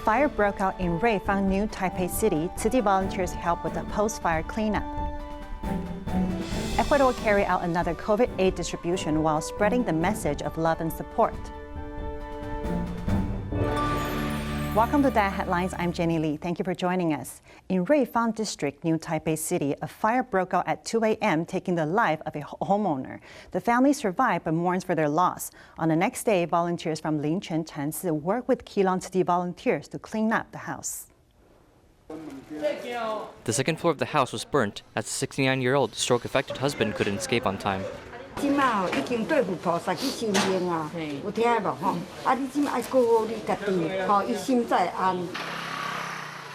fire broke out in Ruifang, New Taipei City. City volunteers helped with the post-fire cleanup. Ecuador carried out another COVID aid distribution while spreading the message of love and support. Welcome to DaAi Headlines. I'm Jenny Lee. Thank you for joining us. In Ruifang District, New Taipei City, a fire broke out at 2 a.m., taking the life of a homeowner. The family survived but mourns for their loss. On the next day, volunteers from Chen, Chen worked with Keelung Tzu Chi volunteers to clean up the house. The second floor of the house was burnt as the 69-year-old stroke-affected husband couldn't escape on time.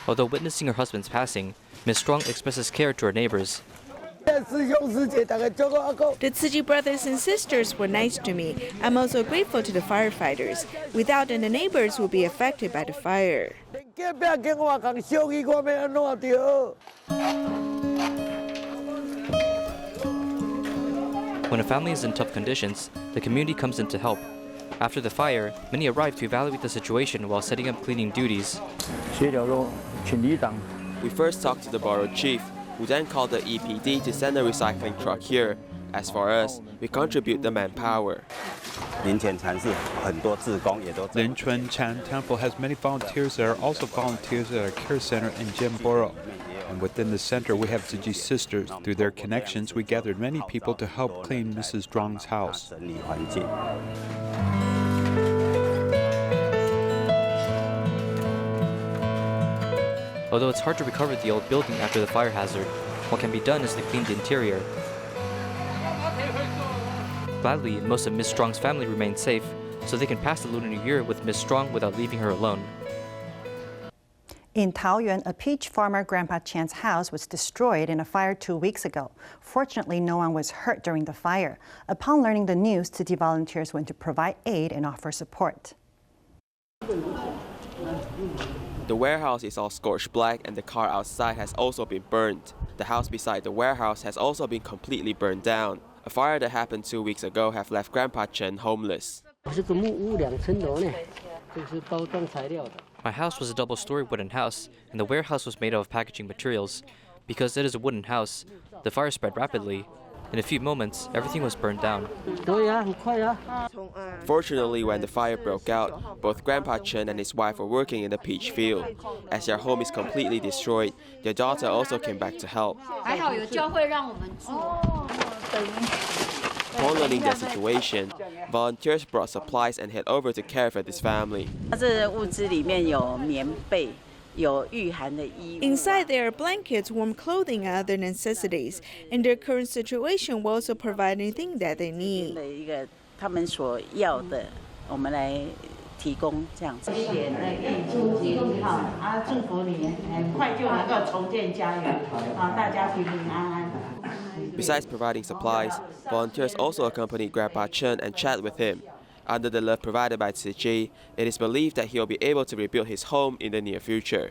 Although witnessing her husband's passing, Ms. Strong expresses care to her neighbors. The Tzu Chi brothers and sisters were nice to me. I'm also grateful to the firefighters. Without them, the neighbors will be affected by the fire. When a family is in tough conditions, the community comes in to help. After the fire, many arrived to evaluate the situation while setting up cleaning duties. We first talked to the borough chief, who then called the EPD to send a recycling truck here. As for us, we contribute the manpower. Lin Chen Chan Temple has many volunteers that are also volunteers at our care center in Jen Borough. And within the center, we have Tzu Chi sisters. Through their connections, we gathered many people to help clean Mrs. Zhuang's house. Although it's hard to recover the old building after the fire hazard, what can be done is to clean the interior. Gladly, most of Ms. Strong's family remained safe, so they can pass the Lunar New Year with Ms. Strong without leaving her alone. In Taoyuan, a peach farmer Grandpa Chen's house was destroyed in a fire 2 weeks ago. Fortunately, no one was hurt during the fire. Upon learning the news, Tzu Chi volunteers went to provide aid and offer support. The warehouse is all scorched black and the car outside has also been burned. The house beside the warehouse has also been completely burned down. A fire that happened 2 weeks ago have left Grandpa Chen homeless. My house was a double-story wooden house, and the warehouse was made of packaging materials. Because it is a wooden house, the fire spread rapidly. In a few moments, everything was burned down. Fortunately, when the fire broke out, both Grandpa Chen and his wife were working in the peach field. As their home is completely destroyed, their daughter also came back to help. Upon learning their situation, volunteers brought supplies and head over to care for this family. Inside there are blankets, warm clothing, and other necessities. In their current situation, we also provide anything that they need. Besides providing supplies, volunteers also accompanied Grandpa Chen and chat with him. Under the love provided by Tzu Chi, it is believed that he will be able to rebuild his home in the near future.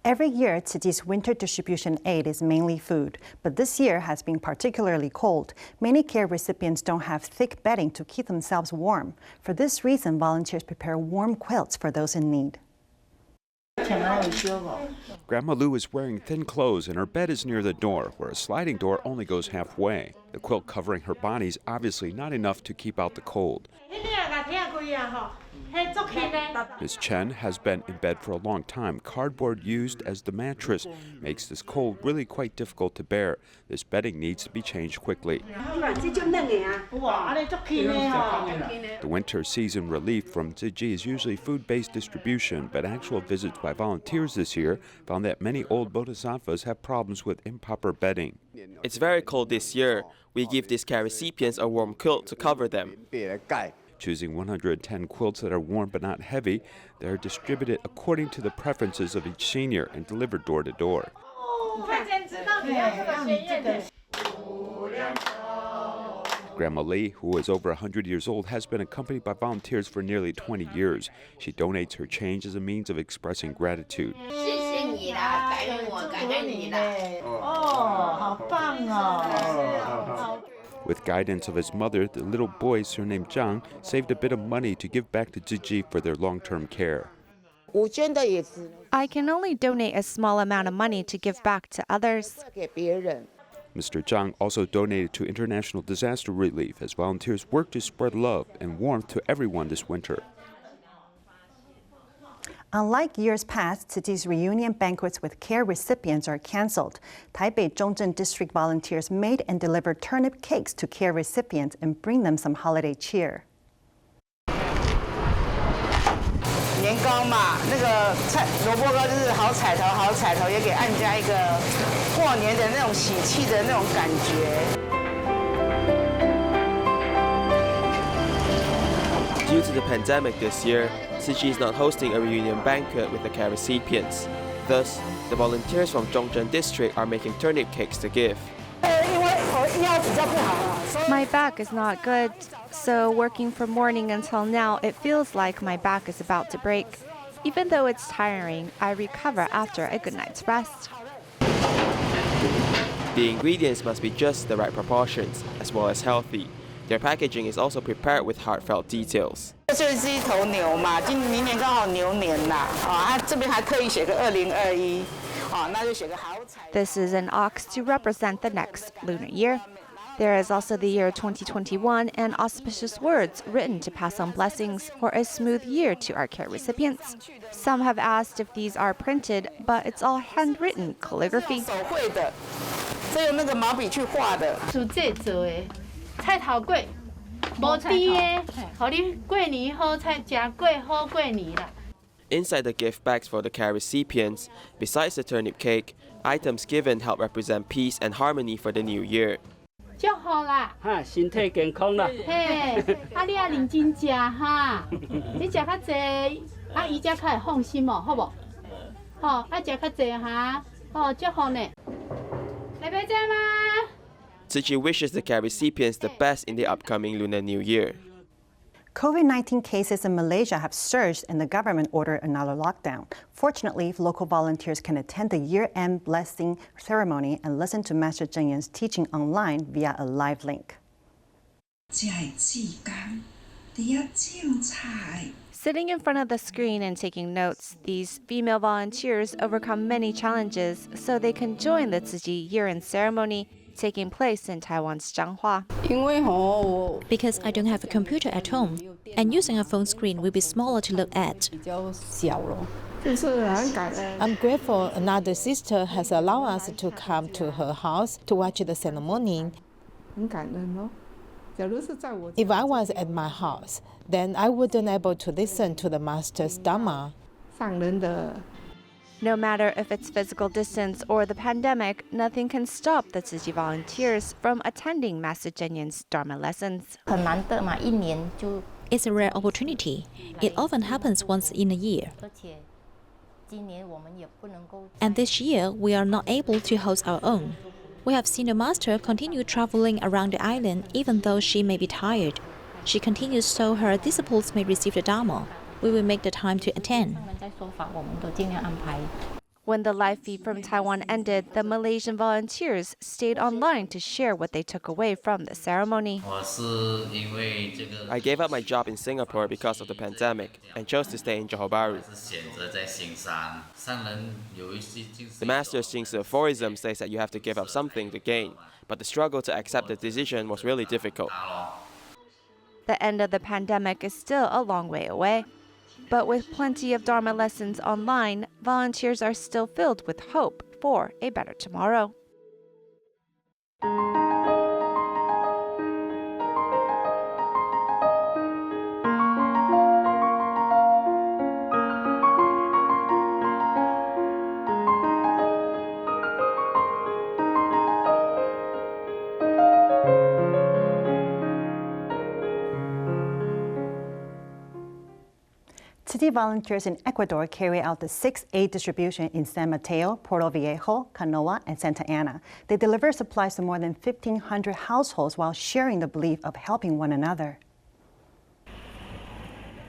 Every year, Tzu Chi's winter distribution aid is mainly food, but this year has been particularly cold. Many care recipients don't have thick bedding to keep themselves warm. For this reason, volunteers prepare warm quilts for those in need. Grandma Lu is wearing thin clothes and her bed is near the door, where a sliding door only goes halfway. The quilt covering her body is obviously not enough to keep out the cold. Ms. Chen has been in bed for a long time. Cardboard used as the mattress makes this cold really quite difficult to bear. This bedding needs to be changed quickly. The winter season relief from Tzu Chi is usually food-based distribution, but actual visits by volunteers this year found that many old bodhisattvas have problems with improper bedding. It's very cold this year. We give these care recipients a warm quilt to cover them. Choosing 110 quilts that are warm but not heavy, they are distributed according to the preferences of each senior and delivered door to door. Grandma Lee, who is over 100 years old, has been accompanied by volunteers for nearly 20 years. She donates her change as a means of expressing gratitude. With guidance of his mother, the little boy, surnamed Zhang, saved a bit of money to give back to Tzu Chi for their long-term care. I can only donate a small amount of money to give back to others. Mr. Zhang also donated to international disaster relief as volunteers work to spread love and warmth to everyone this winter. Unlike years past, Tzu Chi's reunion banquets with care recipients are canceled. Taipei District volunteers made and delivered turnip cakes to care recipients and bring them some holiday cheer. 年糕嘛，那个萝卜糕就是好彩头，好彩头，也给案家一个过年的那种喜气的那种感觉。Due to the pandemic this year, Tzu Chi is not hosting a reunion banquet with the care recipients. Thus, the volunteers from Zhongzhen District are making turnip cakes to give. My back is not good, so working from morning until now, it feels like my back is about to break. Even though it's tiring, I recover after a good night's rest. The ingredients must be just the right proportions, as well as healthy. Their packaging is also prepared with heartfelt details. 这就是一头牛嘛，明年刚好牛年啦，它这边还刻意写个2021，那就写个好彩。 This is an ox to represent the next lunar year. There is also the year 2021 and auspicious words written to pass on blessings for a smooth year to our care recipients. Some have asked if these are printed, but it's all handwritten calligraphy. 手绘的，这用那个毛笔去画的。做这做的菜头粿，无甜的，互你过年好菜食粿好过年啦。 Inside the gift bags for the care recipients, besides the turnip cake, items given help represent peace and harmony for the new year. 祝福啦！身体健康啦！嘿，你也认真食哈，你食较济，伊才较会放心哦，好无？好，食较济哈，祝福呢。来拜拜吗？ Tzu Chi wishes the care recipients the best in the upcoming Lunar New Year. COVID-19 cases in Malaysia have surged and the government ordered another lockdown. Fortunately, local volunteers can attend the year-end blessing ceremony and listen to Master Chen Yan's teaching online via a live link. Sitting in front of the screen and taking notes, these female volunteers overcome many challenges so they can join the Tzu Chi year-end ceremony taking place in Taiwan's Changhua. Because I don't have a computer at home, and using a phone screen will be smaller to look at. I'm grateful another sister has allowed us to come to her house to watch the ceremony. If I was at my house, then I wouldn't able to listen to the Master's Dharma. No matter if it's physical distance or the pandemic, nothing can stop the Tzu Chi volunteers from attending Master Chen Yan's Dharma lessons. It's a rare opportunity. It often happens once in a year. And this year, we are not able to host our own. We have seen the Master continue traveling around the island even though she may be tired. She continues so her disciples may receive the Dharma. We will make the time to attend. When the live feed from Taiwan ended, the Malaysian volunteers stayed online to share what they took away from the ceremony. I gave up my job in Singapore because of the pandemic and chose to stay in Johor Bahru. The Master's Jingsi aphorism says that you have to give up something to gain, but the struggle to accept the decision was really difficult. The end of the pandemic is still a long way away. But with plenty of Dharma lessons online, volunteers are still filled with hope for a better tomorrow. Tzu Tzu Chi volunteers in Ecuador carry out the 6-aid distribution in San Mateo, Puerto Viejo, Canoa, and Santa Ana. They deliver supplies to more than 1,500 households while sharing the belief of helping one another.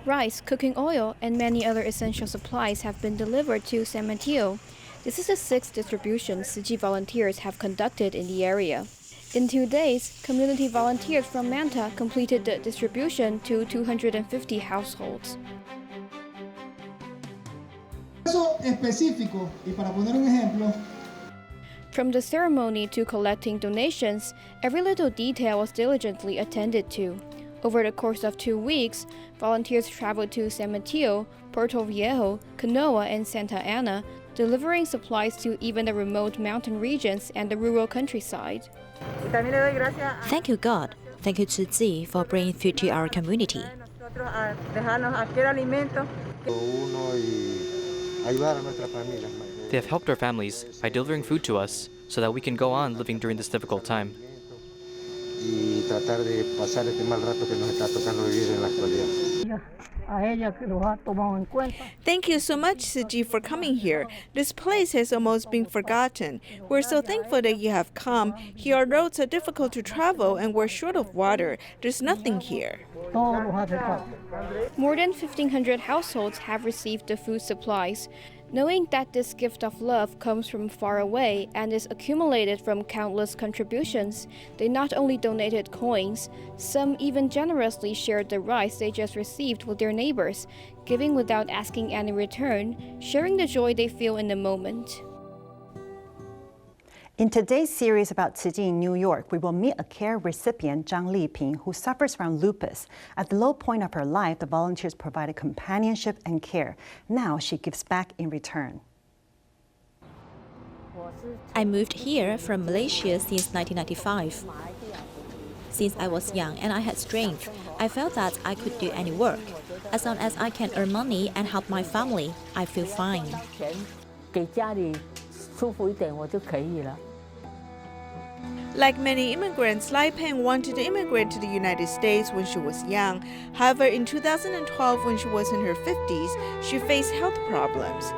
Rice, cooking oil, and many other essential supplies have been delivered to San Mateo. This is the 6th distribution Tzu Chi volunteers have conducted in the area. In 2 days, community volunteers from Manta completed the distribution to 250 households. From the ceremony to collecting donations, every little detail was diligently attended to. Over the course of 2 weeks, volunteers traveled to San Mateo, Puerto Viejo, Canoa, and Santa Ana, delivering supplies to even the remote mountain regions and the rural countryside. Thank you, God. Thank you, Tzu Chi, for bringing food to our community. They have helped our families by delivering food to us so that we can go on living during this difficult time. Thank you so much, Tzu Chi, for coming here. This place has almost been forgotten. We're so thankful that you have come. Here our roads are difficult to travel and we're short of water. There's nothing here. More than 1,500 households have received the food supplies. Knowing that this gift of love comes from far away and is accumulated from countless contributions, they not only donated coins, some even generously shared the rice they just received with their neighbors, giving without asking any return, sharing the joy they feel in the moment. In today's series about Tzu Chi in New York, we will meet a care recipient, Zhang Liping, who suffers from lupus. At the low point of her life, the volunteers provided companionship and care. Now she gives back in return. I moved here from Malaysia since 1995. Since I was young and I had strength, I felt that I could do any work. As long as I can earn money and help my family, I feel fine. Like many immigrants, Lai Peng wanted to immigrate to the United States when she was young. However, in 2012, when she was in her 50s, she faced health problems.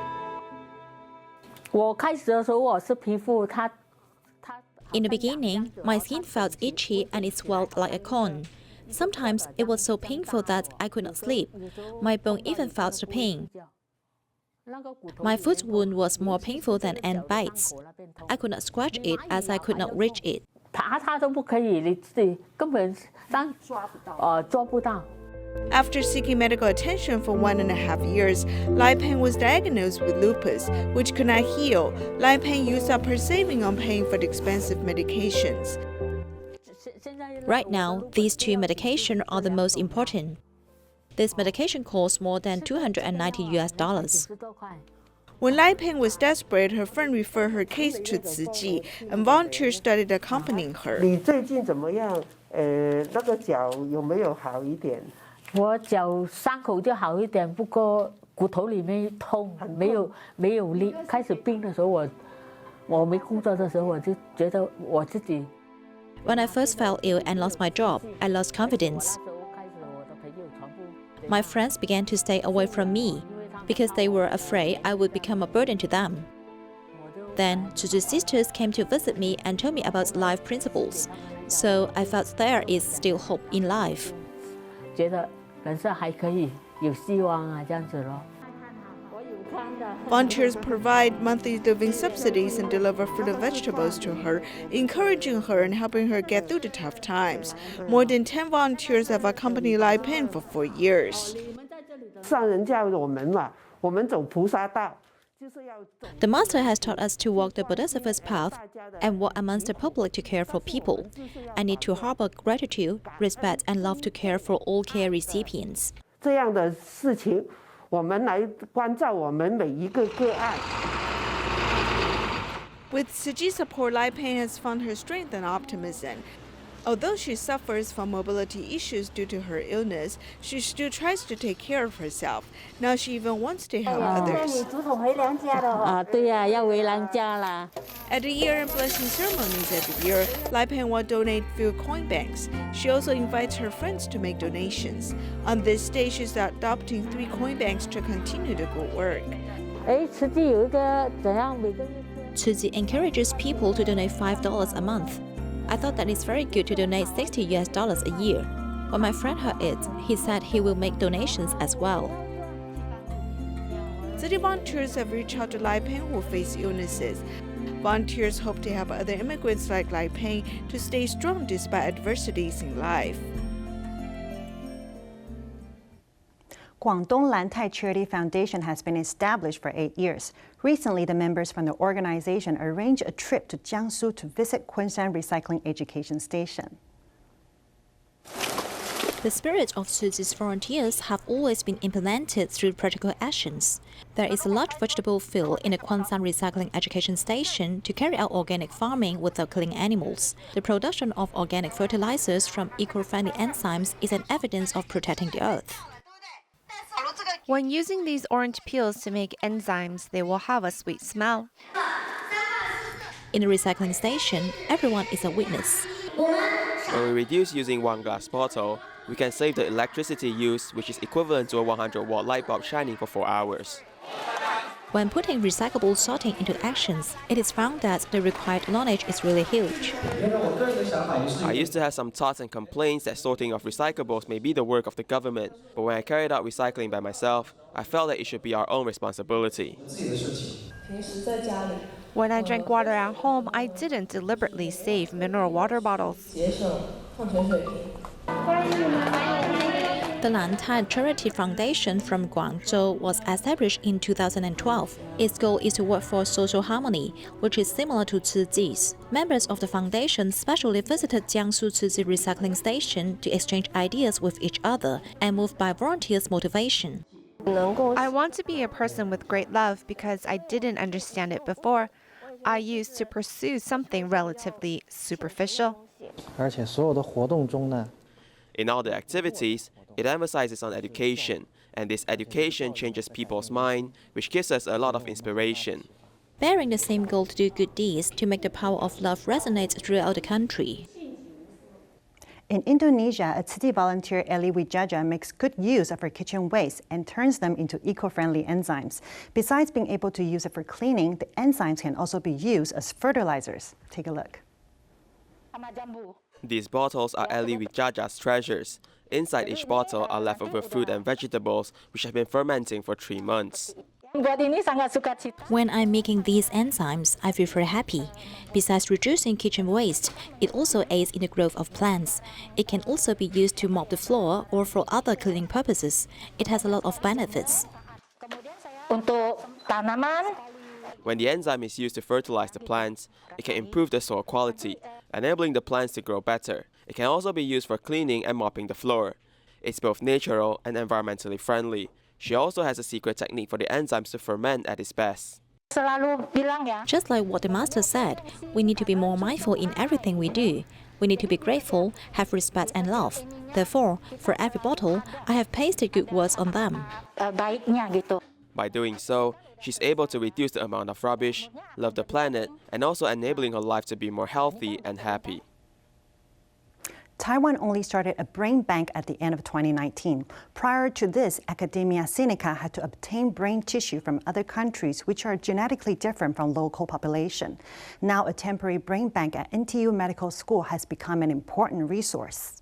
In the beginning, my skin felt itchy and it swelled like a cone. Sometimes it was so painful that I could not sleep. My bone even felt the pain. My foot wound was more painful than ant bites. I could not scratch it as I could not reach it. After seeking medical attention for 1.5 years, Lai Peng was diagnosed with lupus, which could not heal. Lai Peng used up her saving on paying for the expensive medications. Right now, these 2 medications are the most important. This medication costs more than $290. When Lai Peng was desperate, her friend referred her case to Tzu Chi, and volunteers started accompanying her. When I first fell ill and lost my job, I lost confidence. My friends began to stay away from me because they were afraid I would become a burden to them. Then, Tzu Chi sisters came to visit me and told me about life principles. So I felt there is still hope in life. Volunteers provide monthly living subsidies and deliver fruit and vegetables to her, encouraging her and helping her get through the tough times. More than 10 volunteers have accompanied Lai Peng for 4 years. The Master has taught us to walk the Bodhisattva's path and walk amongst the public to care for people. I need to harbor gratitude, respect, and love to care for all care recipients. With Tzu Chi's support, Lai Peng has found her strength and optimism. Although she suffers from mobility issues due to her illness, she still tries to take care of herself. Now she even wants to help others. At the year-end blessing ceremonies every year, Lai Peng will donate few coin banks. She also invites her friends to make donations. On this day, she's adopting 3 coin banks to continue the good work. Tzu Chi encourages people to donate $5 a month. I thought that it's very good to donate $60 a year. When my friend heard it, he said he will make donations as well. City volunteers have reached out to Lai Peng who face illnesses. Volunteers hope to help other immigrants like Lai Peng to stay strong despite adversities in life. Guangdong Lantai Charity Foundation has been established for 8 years. Recently, the members from the organization arranged a trip to Jiangsu to visit Kunshan Recycling Education Station. The spirit of Tzu Chi's volunteers have always been implemented through practical actions. There is a large vegetable field in the Kunshan Recycling Education Station to carry out organic farming without killing animals. The production of organic fertilizers from eco-friendly enzymes is an evidence of protecting the earth. When using these orange peels to make enzymes, they will have a sweet smell. In the recycling station, everyone is a witness. When we reduce using 1 glass bottle, we can save the electricity used, which is equivalent to a 100-watt light bulb shining for 4 hours. When putting recyclable sorting into actions, it is found that the required knowledge is really huge. I used to have some thoughts and complaints that sorting of recyclables may be the work of the government, but when I carried out recycling by myself, I felt that it should be our own responsibility. When I drank water at home, I didn't deliberately save mineral water bottles. The Lantai Charity Foundation from Guangzhou was established in 2012. Its goal is to work for social harmony, which is similar to Tzu Chi's. Members of the foundation specially visited Jiangsu Tzu Chi Recycling Station to exchange ideas with each other and moved by volunteers' motivation. I want to be a person with great love because I didn't understand it before. I used to pursue something relatively superficial. In all the activities, it emphasizes on education, and this education changes people's mind, which gives us a lot of inspiration. Bearing the same goal to do good deeds to make the power of love resonate throughout the country. In Indonesia, a city volunteer, Eli Wijaja, makes good use of her kitchen waste and turns them into eco-friendly enzymes. Besides being able to use it for cleaning, the enzymes can also be used as fertilizers. Take a look. These bottles are Eli Wijaja's treasures. Inside each bottle are leftover fruit and vegetables which have been fermenting for 3 months. When I'm making these enzymes, I feel very happy. Besides reducing kitchen waste, it also aids in the growth of plants. It can also be used to mop the floor or for other cleaning purposes. It has a lot of benefits. When the enzyme is used to fertilize the plants, it can improve the soil quality, enabling the plants to grow better. It can also be used for cleaning and mopping the floor. It's both natural and environmentally friendly. She also has a secret technique for the enzymes to ferment at its best. Just like what the master said, we need to be more mindful in everything we do. We need to be grateful, have respect and love. Therefore, for every bottle, I have pasted good words on them. By doing so, she's able to reduce the amount of rubbish, love the planet, and also enabling her life to be more healthy and happy. Taiwan only started a brain bank at the end of 2019. Prior to this, Academia Sinica had to obtain brain tissue from other countries which are genetically different from local population. Now a temporary brain bank at NTU Medical School has become an important resource.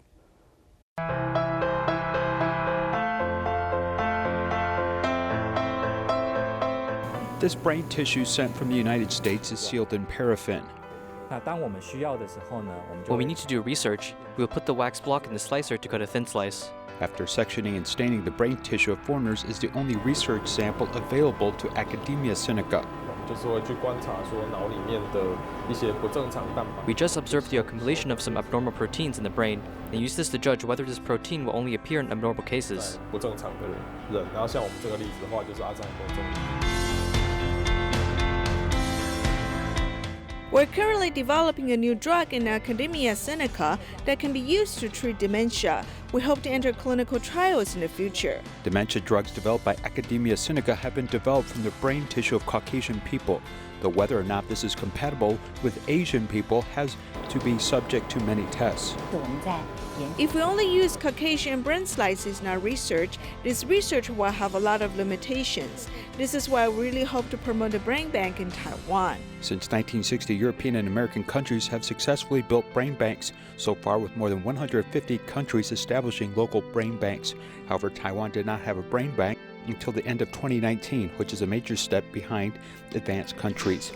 This brain tissue sent from the United States is sealed in paraffin. When we need to do research, we will put the wax block in the slicer to cut a thin slice. After sectioning and staining, the brain tissue of foreigners is the only research sample available to Academia Sinica. We just observed the accumulation of some abnormal proteins in the brain and use this to judge whether this protein will only appear in abnormal cases. We're currently developing a new drug in Academia Sinica that can be used to treat dementia. We hope to enter clinical trials in the future. Dementia drugs developed by Academia Sinica have been developed from the brain tissue of Caucasian people, though whether or not this is compatible with Asian people has to be subject to many tests. If we only use Caucasian brain slices in our research, this research will have a lot of limitations. This is why we really hope to promote a brain bank in Taiwan. Since 1960, European and American countries have successfully built brain banks, so far with more than 150 countries establishing local brain banks. However, Taiwan did not have a brain bank until the end of 2019, which is a major step behind advanced countries.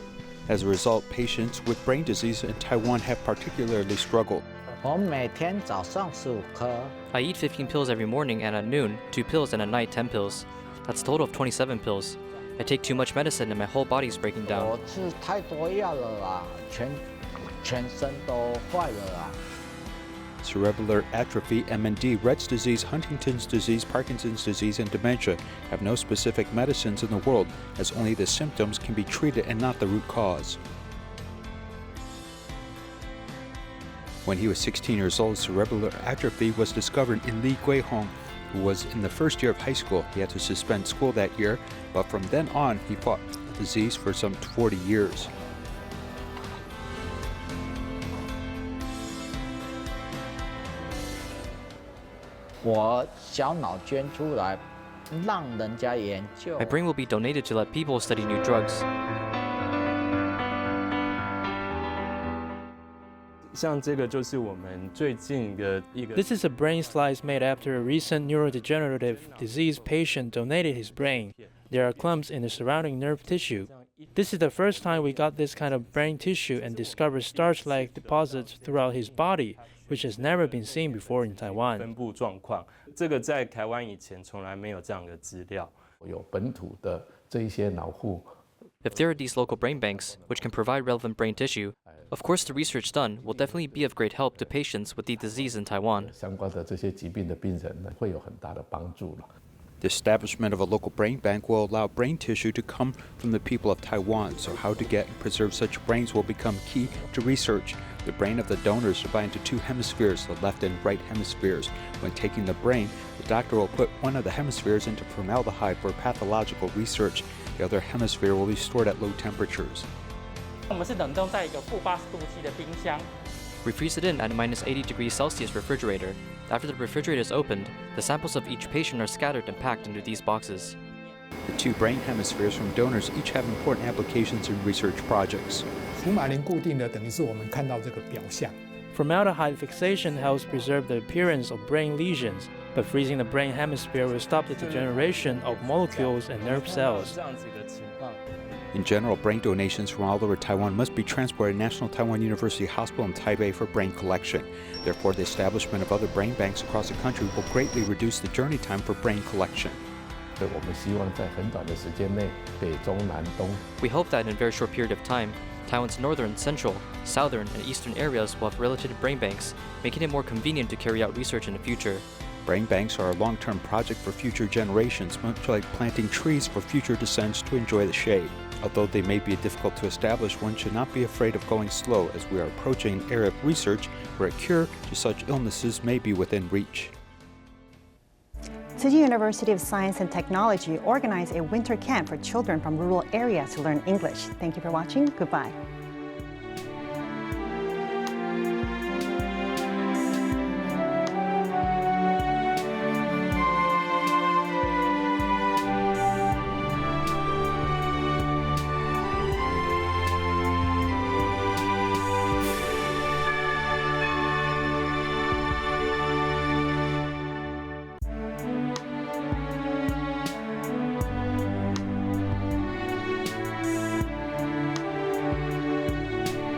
As a result, patients with brain disease in Taiwan have particularly struggled. I eat 15 pills every morning and at noon, 2 pills and at night 10 pills. That's a total of 27 pills. I take too much medicine and my whole body is breaking down. Cerebellar atrophy, MND, Rett's disease, Huntington's disease, Parkinson's disease, and dementia have no specific medicines in the world, as only the symptoms can be treated and not the root cause. When he was 16 years old, cerebellar atrophy was discovered in Li Guihong, who was in the first year of high school. He had to suspend school that year, but from then on, he fought the disease for some 40 years. My brain will be donated to let people study new drugs. This is a brain slice made after a recent neurodegenerative disease patient donated his brain. There are clumps in the surrounding nerve tissue. This is the first time we got this kind of brain tissue and discovered starch-like deposits throughout his body, which has never been seen before in Taiwan. If there are these local brain banks, which can provide relevant brain tissue, of course the research done will definitely be of great help to patients with the disease in Taiwan. The establishment of a local brain bank will allow brain tissue to come from the people of Taiwan, so how to get and preserve such brains will become key to research. The brain of the donor is divided into 2 hemispheres, the left and right hemispheres. When taking the brain, the doctor will put one of the hemispheres into formaldehyde for pathological research. The other hemisphere will be stored at low temperatures. We freeze it in at -80°C refrigerator. After the refrigerator is opened, the samples of each patient are scattered and packed into these boxes. The 2 brain hemispheres from donors each have important applications in research projects. Formaldehyde fixation helps preserve the appearance of brain lesions, but freezing the brain hemisphere will stop the degeneration of molecules and nerve cells. In general, brain donations from all over Taiwan must be transported to National Taiwan University Hospital in Taipei for brain collection. Therefore, the establishment of other brain banks across the country will greatly reduce the journey time for brain collection. We hope that in a very short period of time, Taiwan's northern, central, southern, and eastern areas will have related brain banks, making it more convenient to carry out research in the future. Brain banks are a long-term project for future generations, much like planting trees for future descendants to enjoy the shade. Although they may be difficult to establish, one should not be afraid of going slow, as we are approaching an era of research where a cure to such illnesses may be within reach. Tzu Chi University of Science and Technology organized a winter camp for children from rural areas to learn English. Thank you for watching. Goodbye.